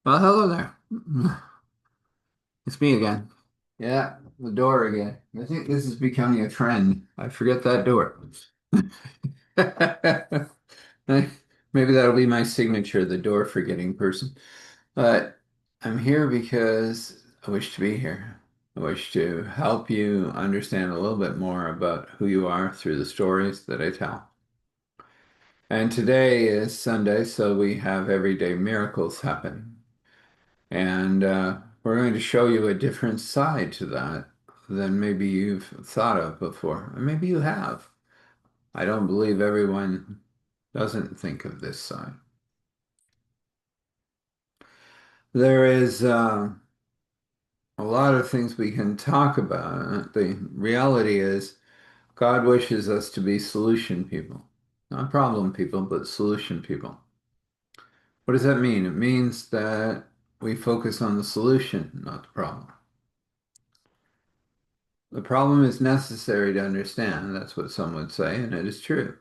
Well, hello there. It's me again. Yeah, the door again. I think this is becoming a trend. I forget that door. Maybe that'll be my signature, the door forgetting person. But I'm here because I wish to be here. I wish to help you understand a little bit more about who you are through the stories that I tell. And today is Sunday, so we have everyday miracles happen. And we're going to show you a different side to that than maybe you've thought of before. Or maybe you have. I don't believe everyone doesn't think of this side. There is a lot of things we can talk about. The reality is, God wishes us to be solution people. Not problem people, but solution people. What does that mean? It means that we focus on the solution, not the problem. The problem is necessary to understand. That's what some would say, and it is true.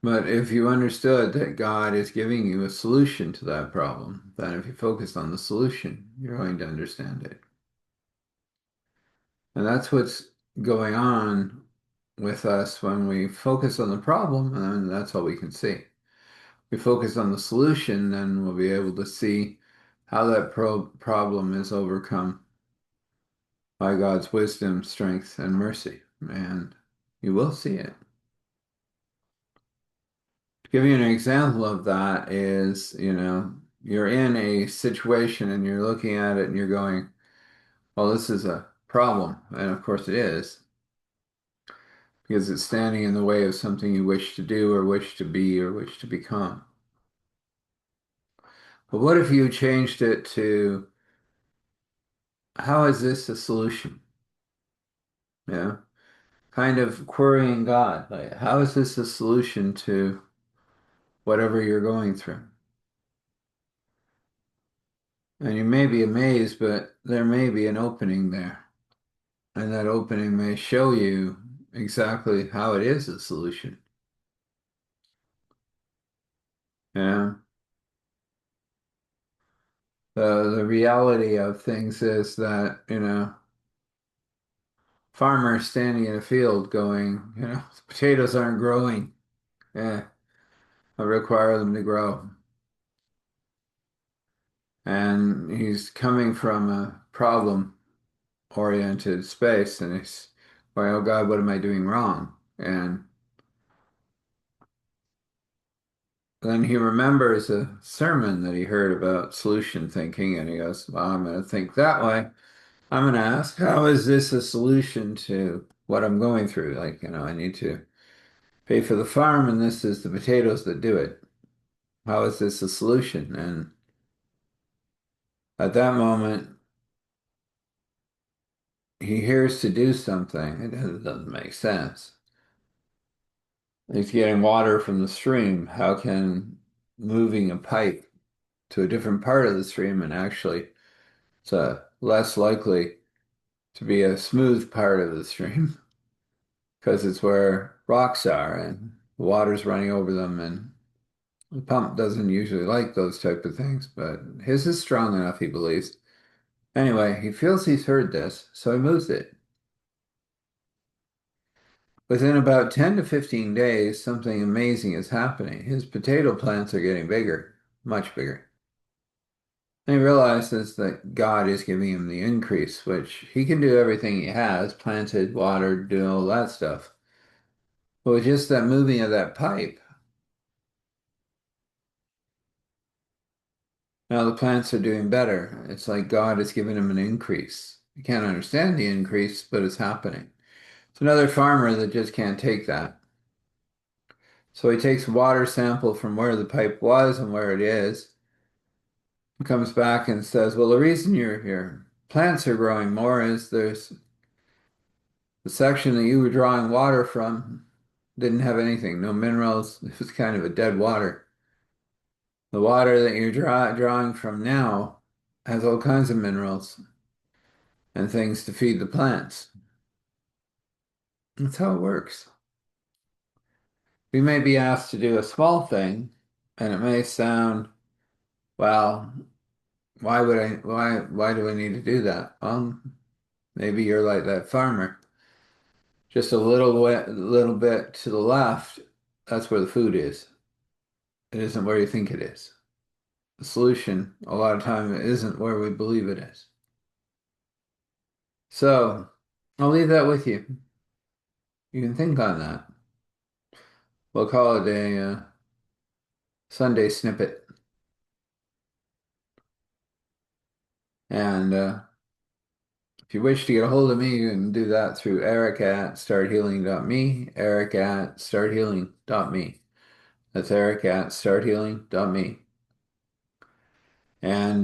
But if you understood that God is giving you a solution to that problem, then if you focus on the solution, you're going to understand it. And that's what's going on with us when we focus on the problem, and that's all we can see. We focus on the solution, then we'll be able to see how that problem is overcome by God's wisdom, strength, and mercy. And you will see it. To give you an example of that is, you're in a situation and you're looking at it and you're going, well, this is a problem. And of course it is, because it's standing in the way of something you wish to do or wish to be or wish to become. But what if you changed it to, how is this a solution? Yeah. Kind of querying God, like, how is this a solution to whatever you're going through? And you may be amazed, but there may be an opening there. And that opening may show you exactly how it is a solution. Yeah. The reality of things is that, farmers standing in a field going, potatoes aren't growing. Yeah, I require them to grow. And he's coming from a problem-oriented space, and he's going, oh God, what am I doing wrong? And then he remembers a sermon that he heard about solution thinking, and he goes, well, I'm going to think that way. I'm going to ask, how is this a solution to what I'm going through? Like, I need to pay for the farm, and this is the potatoes that do it. How is this a solution? And at that moment, he hears to do something. It doesn't make sense. He's getting water from the stream. How can moving a pipe to a different part of the stream and actually it's less likely to be a smooth part of the stream because it's where rocks are and the water's running over them and the pump doesn't usually like those type of things, but his is strong enough, he believes. Anyway, he feels he's heard this, so he moves it. Within about 10 to 15 days, something amazing is happening. His potato plants are getting bigger, much bigger. And he realizes that God is giving him the increase, which he can do everything he has, planted, watered, do all that stuff. But with just that moving of that pipe, now the plants are doing better. It's like God has given him an increase. You can't understand the increase, but it's happening. It's another farmer that just can't take that. So he takes a water sample from where the pipe was and where it is, and comes back and says, well, the reason your plants are growing more is there's the section that you were drawing water from didn't have anything, no minerals. It was kind of a dead water. The water that you're drawing from now has all kinds of minerals and things to feed the plants. That's how it works. We may be asked to do a small thing, and it may sound Well, why do I need to do that? Maybe you're like that farmer. Just a little bit to the left, that's where the food is. It isn't where you think it is. The solution, a lot of time, it isn't where we believe it is. So I'll leave that with you. You can think on that. We'll call it a Sunday snippet. And if you wish to get a hold of me, you can do that through eric@starthealing.me, eric@starthealing.me. That's eric@starthealing.me. And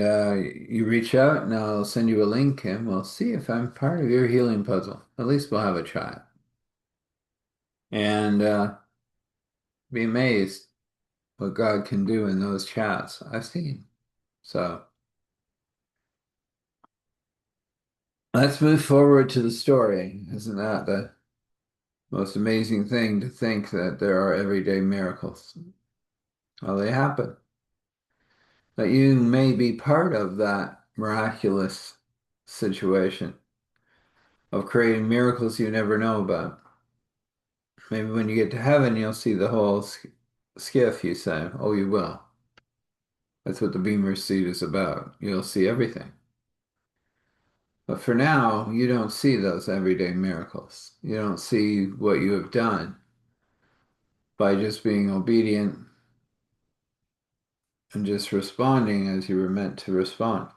you reach out and I'll send you a link and we'll see if I'm part of your healing puzzle. At least we'll have a chat. And be amazed what God can do in those chats I've seen. So let's move forward to the story. Isn't that the most amazing thing to think that there are everyday miracles? Well, they happen. That you may be part of that miraculous situation of creating miracles you never know about. Maybe when you get to heaven, you'll see the whole skiff, you say. Oh, you will. That's what the Beamer seat is about. You'll see everything. But for now, you don't see those everyday miracles. You don't see what you have done by just being obedient and just responding as you were meant to respond.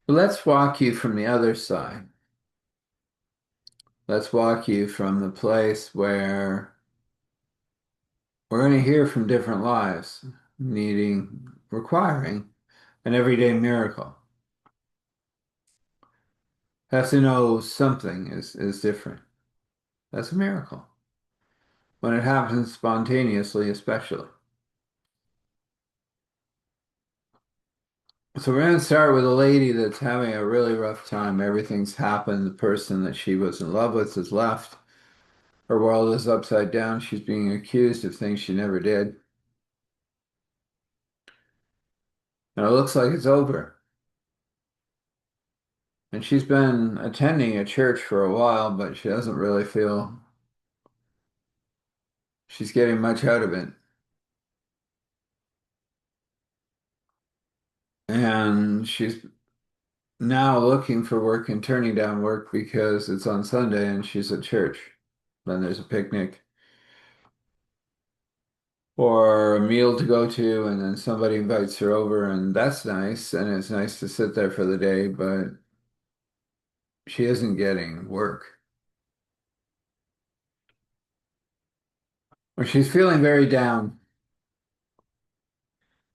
But let's walk you from the other side. Let's walk you from the place where we're going to hear from different lives requiring an everyday miracle. Have to know something is different. That's a miracle. When it happens spontaneously, especially. So we're going to start with a lady that's having a really rough time. Everything's happened. The person that she was in love with has left. Her world is upside down. She's being accused of things she never did. And it looks like it's over. And she's been attending a church for a while, but she doesn't really feel she's getting much out of it. And she's now looking for work and turning down work because it's on Sunday and she's at church. Then there's a picnic or a meal to go to, and then somebody invites her over, and that's nice. And it's nice to sit there for the day, but she isn't getting work. Or she's feeling very down.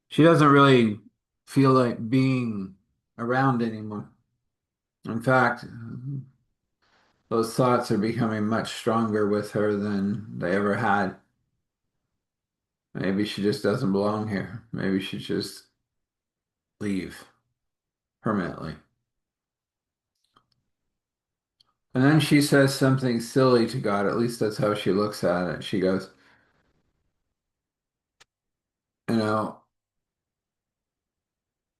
She doesn't really feel like being around anymore. In fact, those thoughts are becoming much stronger with her than they ever had. Maybe she just doesn't belong here. Maybe she just leave permanently. And then she says something silly to God. At least that's how she looks at it. She goes, you know,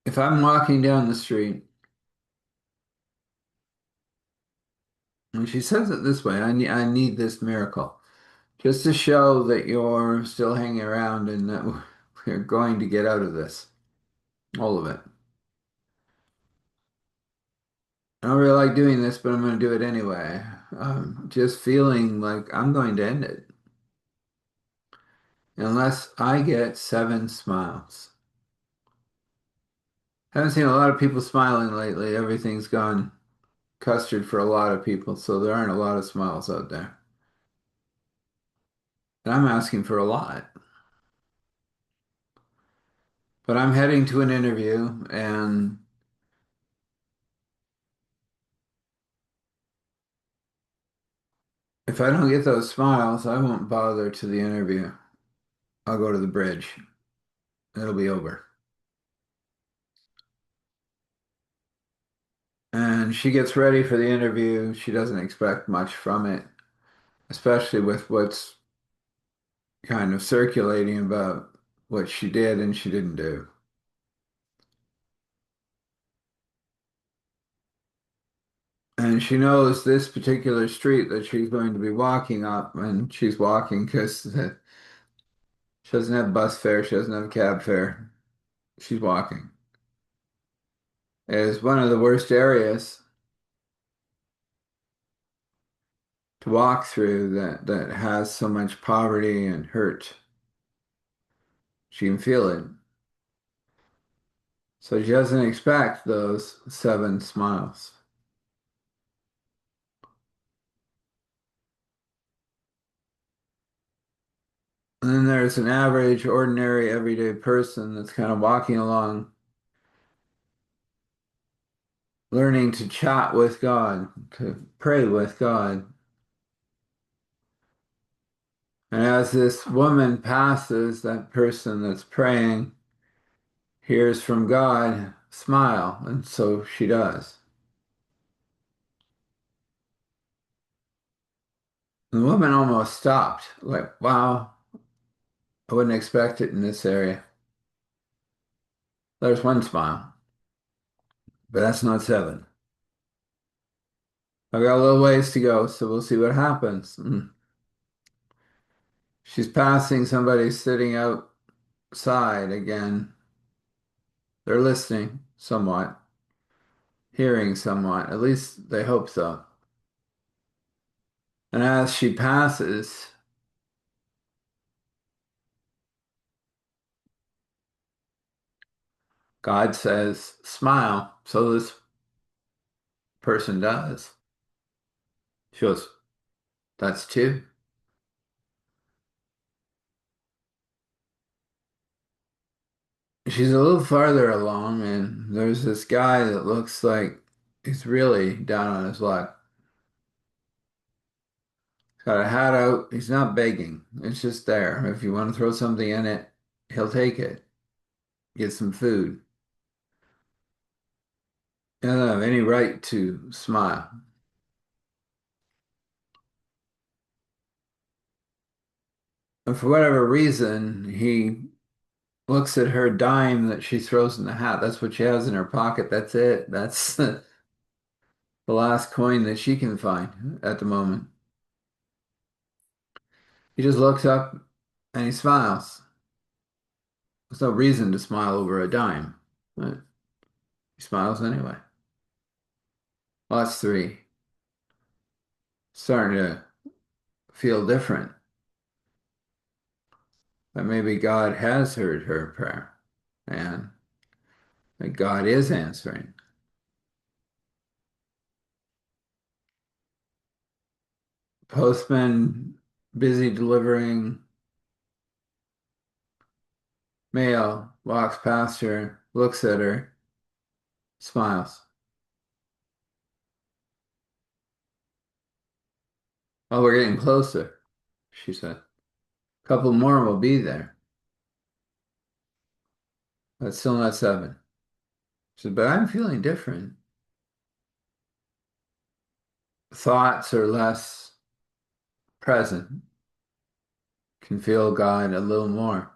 if I'm walking down the street, and she says it this way, I need this miracle just to show that you're still hanging around and that we're going to get out of this, all of it. I don't really like doing this, but I'm going to do it anyway. Just feeling like I'm going to end it unless I get 7 smiles. Haven't seen a lot of people smiling lately. Everything's gone custard for a lot of people, so there aren't a lot of smiles out there. And I'm asking for a lot. But I'm heading to an interview, and if I don't get those smiles, I won't bother to the interview. I'll go to the bridge. It'll be over. And she gets ready for the interview. She doesn't expect much from it, especially with what's kind of circulating about what she did and she didn't do. And she knows this particular street that she's going to be walking up, and she's walking because she doesn't have bus fare, she doesn't have cab fare. She's walking. It is one of the worst areas to walk through that has so much poverty and hurt. She can feel it. So she doesn't expect those 7 smiles. And then there's an average, ordinary, everyday person that's kind of walking along, learning to chat with God, to pray with God. And as this woman passes, that person that's praying hears from God, smile, and so she does. The woman almost stopped, like, wow, I wouldn't expect it in this area. There's 1 smile, but that's not 7. I've got a little ways to go, so we'll see what happens. She's passing somebody sitting outside again. They're listening somewhat, hearing somewhat, at least they hope so. And as she passes, God says, smile. So this person does. She goes, that's 2. She's a little farther along, and there's this guy that looks like he's really down on his luck. Got a hat out. He's not begging. It's just there. If you want to throw something in it, he'll take it. Get some food. He doesn't have any right to smile. And for whatever reason, he looks at her dime that she throws in the hat. That's what she has in her pocket. That's it. That's the last coin that she can find at the moment. He just looks up and he smiles. There's no reason to smile over a dime, but he smiles anyway. Well, that's 3. Starting to feel different. That maybe God has heard her prayer and that God is answering. Postman busy delivering mail, walks past her, looks at her, smiles. Oh, we're getting closer, she said. A couple more will be there. That's still not 7. She said, but I'm feeling different. Thoughts are less present, can feel God a little more.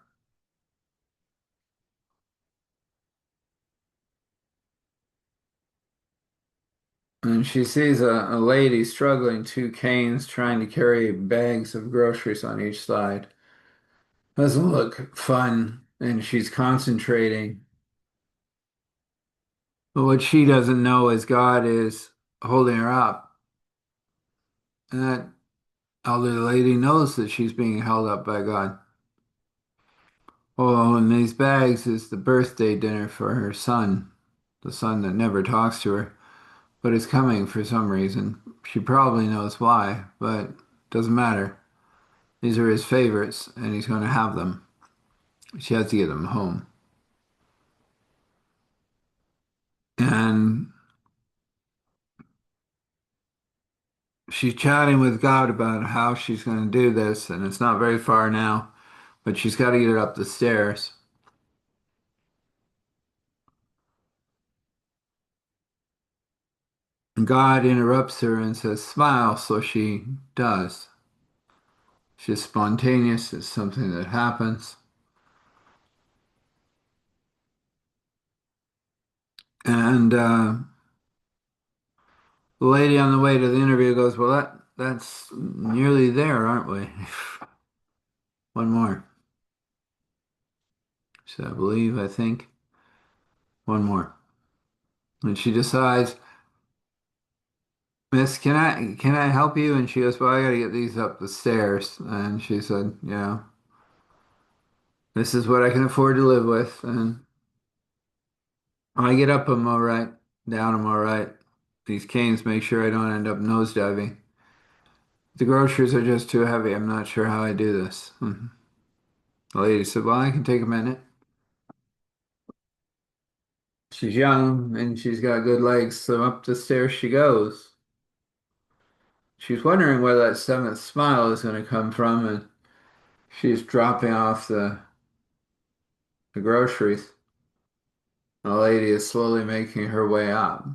And she sees a lady struggling 2 canes trying to carry bags of groceries on each side. Doesn't look fun, and she's concentrating. But what she doesn't know is God is holding her up. And that elderly lady knows that she's being held up by God. Oh, and these bags is the birthday dinner for her son, the son that never talks to her, but is coming for some reason. She probably knows why, but doesn't matter. These are his favorites, and he's going to have them. She has to get them home. And she's chatting with God about how she's going to do this, and it's not very far now, but she's got to get up the stairs. And God interrupts her and says, smile, so she does. just spontaneous. It's something that happens. And the lady on the way to the interview goes, "Well, that's nearly there, aren't we?" One more. So I believe, I think, one more. And she decides, "Miss, can I help you?" And she goes, "Well, I gotta get these up the stairs." And she said, "This is what I can afford to live with." And I get up them all right, down them all right. These canes make sure I don't end up nosediving. The groceries are just too heavy. I'm not sure how I do this. The lady said, "Well, I can take a minute." She's young and she's got good legs, so up the stairs she goes. She's wondering where that seventh smile is going to come from, and she's dropping off the groceries. The lady is slowly making her way up.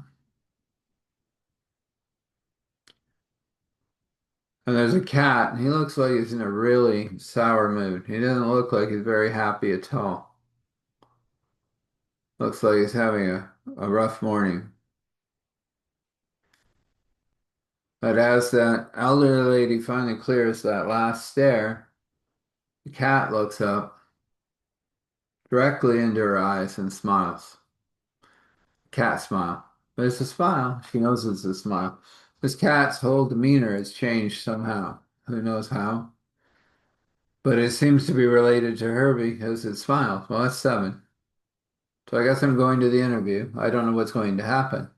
And there's a cat, and he looks like he's in a really sour mood. He doesn't look like he's very happy at all. Looks like he's having a rough morning. But as that elderly lady finally clears that last stair, the cat looks up directly into her eyes and smiles. Cat smile. But it's a smile. She knows it's a smile. This cat's whole demeanor has changed somehow. Who knows how? But it seems to be related to her because it smiles. Well, that's seven. So I guess I'm going to the interview. I don't know what's going to happen.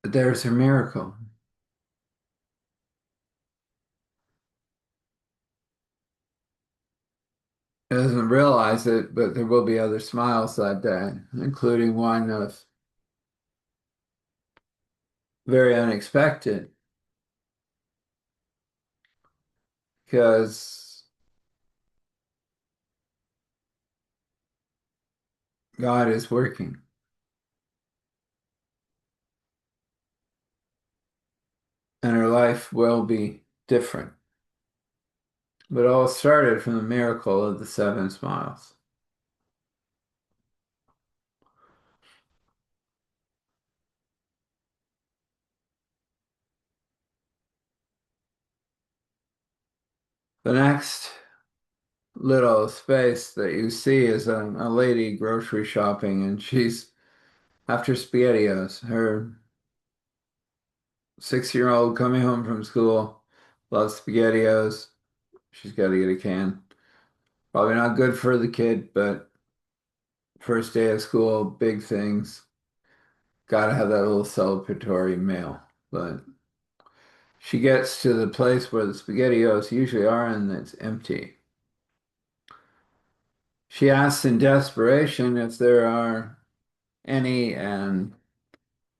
But there's her miracle. She doesn't realize it, but there will be other smiles that day, including one of very unexpected because God is working and her life will be different. But it all started from the miracle of the seven smiles. The next little space that you see is a lady grocery shopping, and she's after SpaghettiOs. Her 6-year-old coming home from school loves SpaghettiOs. She's got to get a can. Probably not good for the kid, but first day of school, big things. Got to have that little celebratory meal. But she gets to the place where the SpaghettiOs usually are, and it's empty. She asks in desperation if there are any, and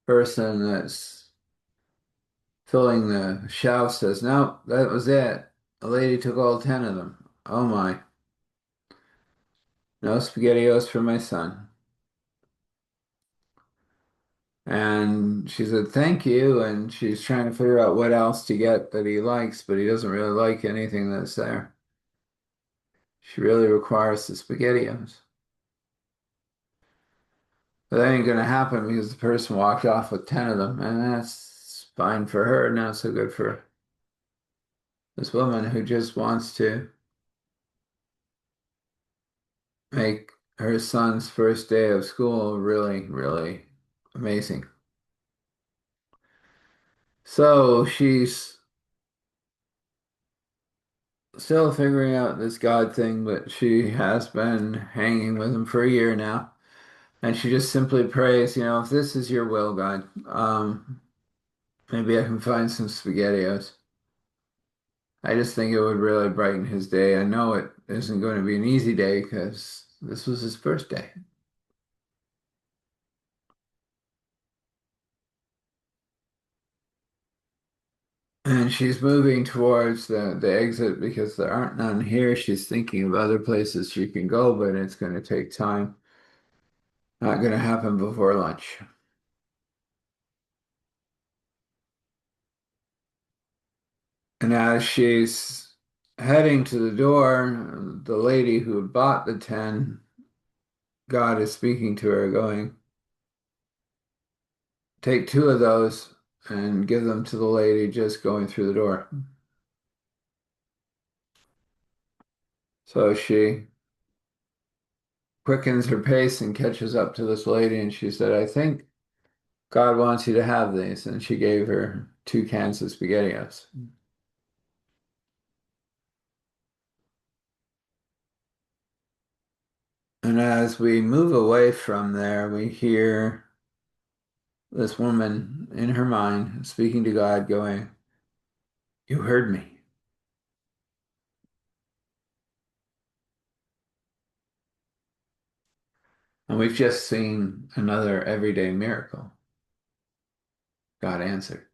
person that's filling the shelf says, "No, that was it. A lady took all 10 of them. Oh my, no SpaghettiOs for my son." And she said, "Thank you." And she's trying to figure out what else to get that he likes, but he doesn't really like anything that's there. She really requires the SpaghettiOs. But that ain't gonna happen because the person walked off with 10 of them, and that's fine for her, not so good for this woman who just wants to make her son's first day of school really, really amazing. So she's still figuring out this God thing, but she has been hanging with him for a year now. And she just simply prays, if this is your will, God, maybe I can find some SpaghettiOs. I just think it would really brighten his day. I know it isn't going to be an easy day because this was his first day. And she's moving towards the exit because there aren't none here. She's thinking of other places she can go, but it's going to take time. Not going to happen before lunch. And as she's heading to the door, the lady who had bought the 10, God is speaking to her, going, take two of those and give them to the lady just going through the door. So she quickens her pace and catches up to this lady, and she said, I think God wants you to have these. And she gave her 2 cans of SpaghettiOs. And as we move away from there, we hear this woman in her mind speaking to God, going, you heard me. And we've just seen another everyday miracle. God answered.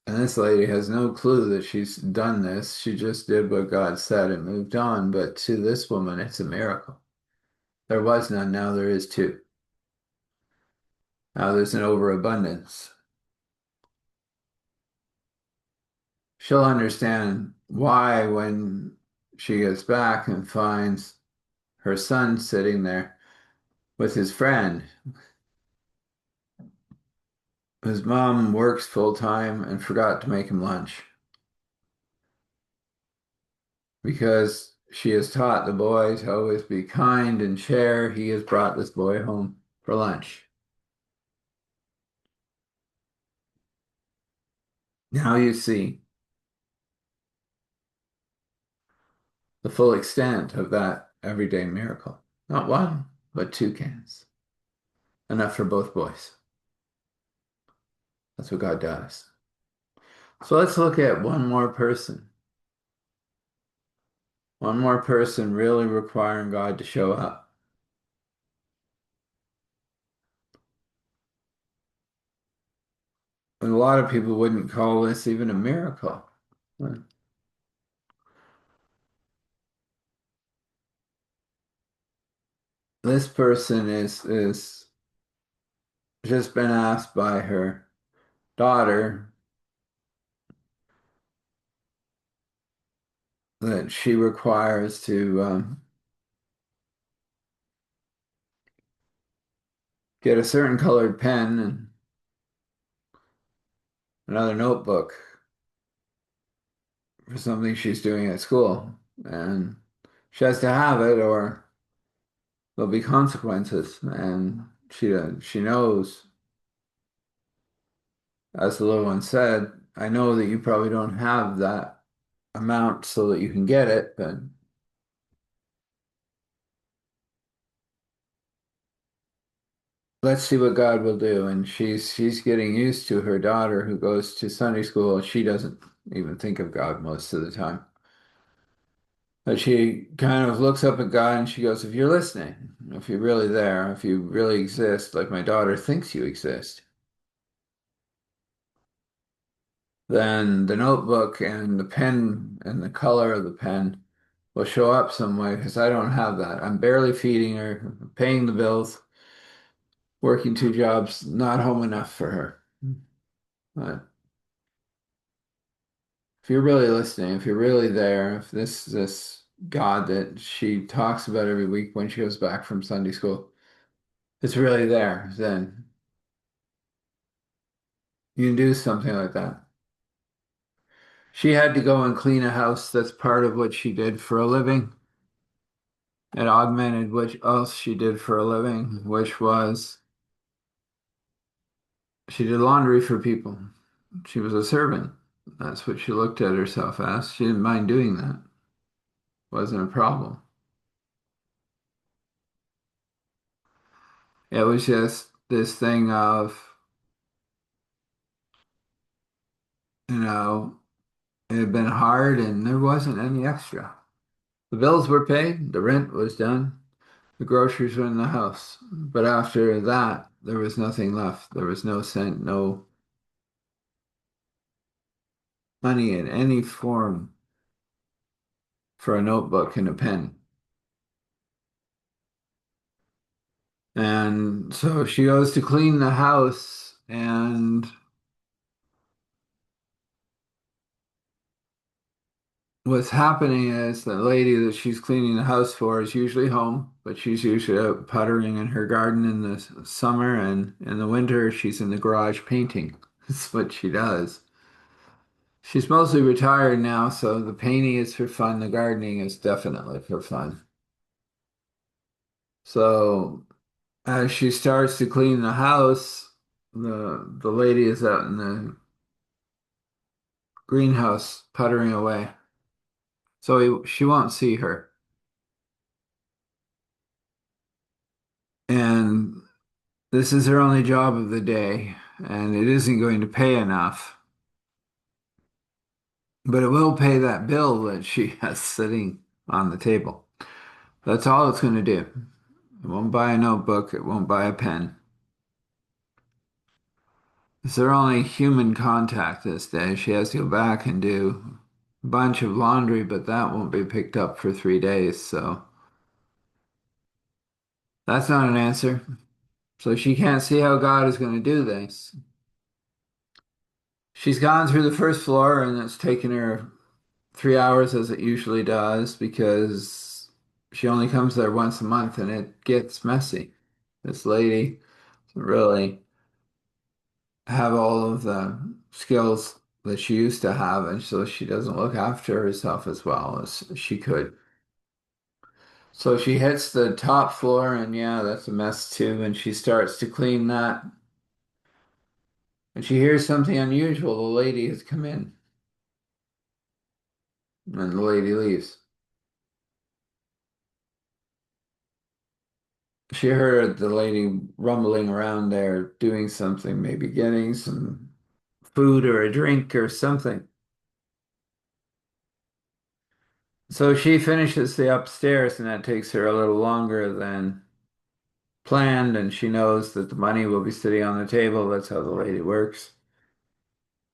And this lady has no clue that she's done this. She just did what God said and moved on. But to this woman, it's a miracle. There was none, now there is two. Now there's an overabundance. She'll understand why when she gets back and finds her son sitting there with his friend. His mom works full time and forgot to make him lunch because she has taught the boy to always be kind and share. He has brought this boy home for lunch. Now you see the full extent of that everyday miracle. Not one, but 2 cans. Enough for both boys. That's what God does. So let's look at one more person. One more person really requiring God to show up. And a lot of people wouldn't call this even a miracle. This person is just been asked by her daughter that she requires to get a certain colored pen and another notebook for something she's doing at school. And she has to have it or there'll be consequences. And she knows, as the little one said, I know that you probably don't have that amount so that you can get it, but let's see what God will do. And she's getting used to her daughter who goes to Sunday school. She doesn't even think of God most of the time. But she kind of looks up at God and she goes, if you're listening, if you're really there, if you really exist, like my daughter thinks you exist, then the notebook and the pen and the color of the pen will show up some way because I don't have that. I'm barely feeding her, paying the bills, working 2 jobs, not home enough for her. But if you're really listening, if you're really there, if this God that she talks about every week when she goes back from Sunday school, it's really there, then you can do something like that. She had to go and clean a house. That's part of what she did for a living. It augmented what else she did for a living, which was she did laundry for people. She was a servant. That's what she looked at herself as. She didn't mind doing that. Wasn't a problem. It was just this thing of, you know, it had been hard and there wasn't any extra. The bills were paid, the rent was done, the groceries were in the house. But after that, there was nothing left. There was no cent, no money in any form for a notebook and a pen. And so she goes to clean the house And what's happening is the lady that she's cleaning the house for is usually home, but she's usually out puttering in her garden in the summer, and in the winter she's in the garage painting. That's what she does. She's mostly retired now, so the painting is for fun. The gardening is definitely for fun. So as she starts to clean the house, the lady is out in the greenhouse puttering away. So she won't see her. And this is her only job of the day, and it isn't going to pay enough, but it will pay that bill that she has sitting on the table. That's all it's going to do. It won't buy a notebook, it won't buy a pen. It's her only human contact this day. She has to go back and do a bunch of laundry, but that won't be picked up for 3 days, so that's not an answer. So she can't see how God is going to do this. She's gone through the first floor and it's taken her 3 hours as it usually does because she only comes there once a month and it gets messy. This lady doesn't really have all of the skills that she used to have, and so she doesn't look after herself as well as she could. So she hits the top floor, and yeah, that's a mess too. And she starts to clean that, and she hears something unusual. The lady has come in, and the lady leaves. She heard the lady rumbling around there doing something, maybe getting some food or a drink or something. So she finishes the upstairs, and that takes her a little longer than planned. And she knows that the money will be sitting on the table. That's how the lady works.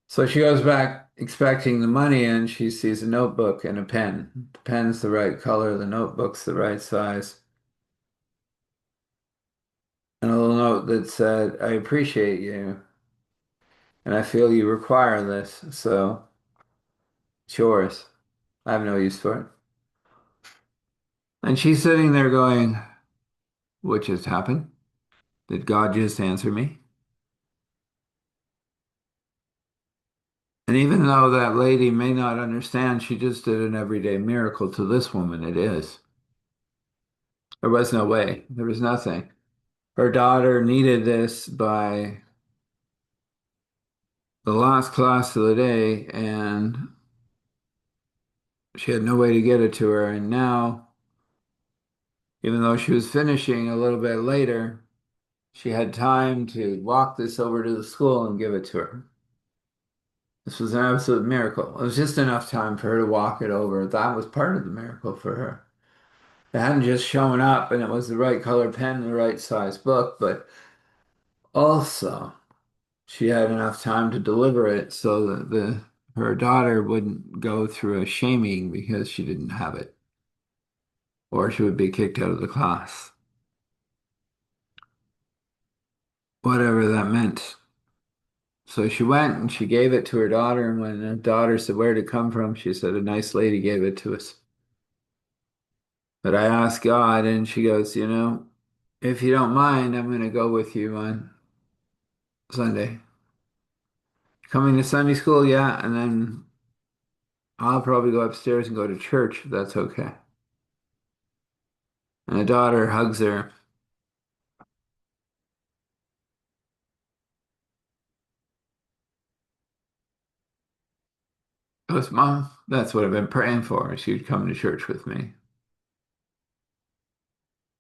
So she goes back expecting the money, and she sees a notebook and a pen. The pen's the right color, the notebook's the right size, and a little note that said, I appreciate you, and I feel you require this, so it's yours. I have no use for it. And she's sitting there going, what just happened? Did God just answer me? And even though that lady may not understand, she just did an everyday miracle. To this woman, it is. There was no way. There was nothing. Her daughter needed this by the last class of the day, and she had no way to get it to her. And now, even though she was finishing a little bit later, she had time to walk this over to the school and give it to her. This was an absolute miracle. It was just enough time for her to walk it over. That was part of the miracle for her. It hadn't just shown up and it was the right color pen and the right size book, but also she had enough time to deliver it so that her daughter wouldn't go through a shaming because she didn't have it, or she would be kicked out of the class. Whatever that meant. So she went and she gave it to her daughter, and when her daughter said, where'd it come from? She said, a nice lady gave it to us. But I asked God, and she goes, if you don't mind, I'm going to go with you on Sunday. Coming to Sunday school, yeah, and then I'll probably go upstairs and go to church if that's okay. And the daughter hugs her, goes, Mom, that's what I've been praying for. She'd come to church with me.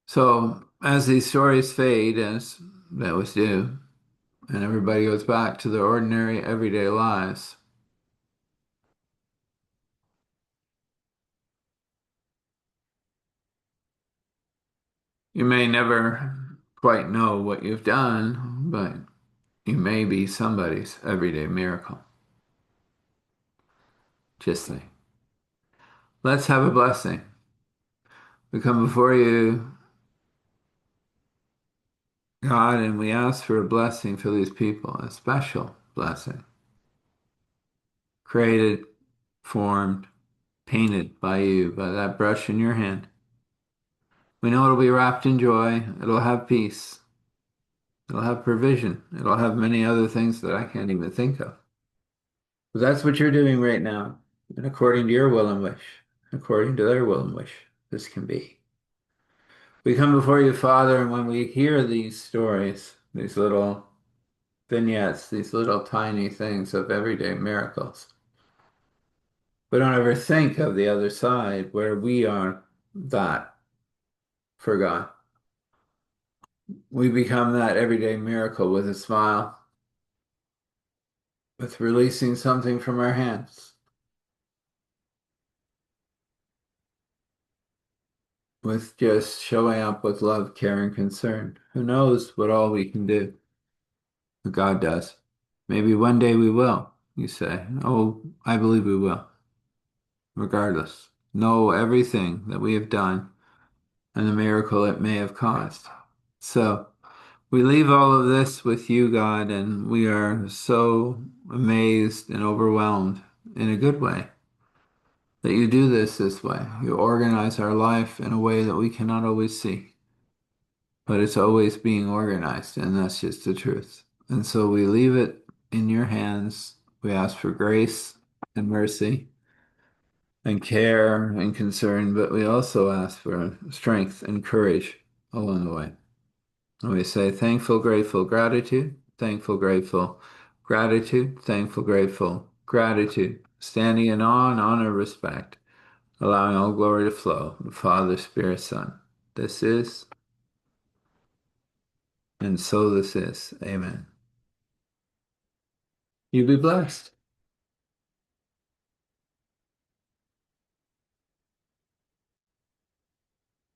So as these stories fade, as that was due, and everybody goes back to their ordinary everyday lives, you may never quite know what you've done, but you may be somebody's everyday miracle. Just think. Let's have a blessing. We come before you, God, and we ask for a blessing for these people, a special blessing, created, formed, painted by you, by that brush in your hand. We know it'll be wrapped in joy, it'll have peace, it'll have provision, it'll have many other things that I can't even think of. But that's what you're doing right now, and according to your will and wish, according to their will and wish, this can be. We come before you, Father, and when we hear these stories, these little vignettes, these little tiny things of everyday miracles, we don't ever think of the other side where we are that for God. We become that everyday miracle with a smile, with releasing something from our hands, with just showing up with love, care, and concern. Who knows what all we can do? But God does. Maybe one day we will, you say. Oh, I believe we will, regardless. Know everything that we have done and the miracle it may have caused. So we leave all of this with you, God, and we are so amazed and overwhelmed in a good way that you do this way. You organize our life in a way that we cannot always see, but it's always being organized, and that's just the truth. And so we leave it in your hands. We ask for grace and mercy and care and concern, but we also ask for strength and courage along the way. And we say thankful, grateful, gratitude, thankful, grateful, gratitude, thankful, grateful, gratitude, standing in awe and honor, respect, allowing all glory to flow, the Father, Spirit, Son. This is, and so this is. Amen. You be blessed.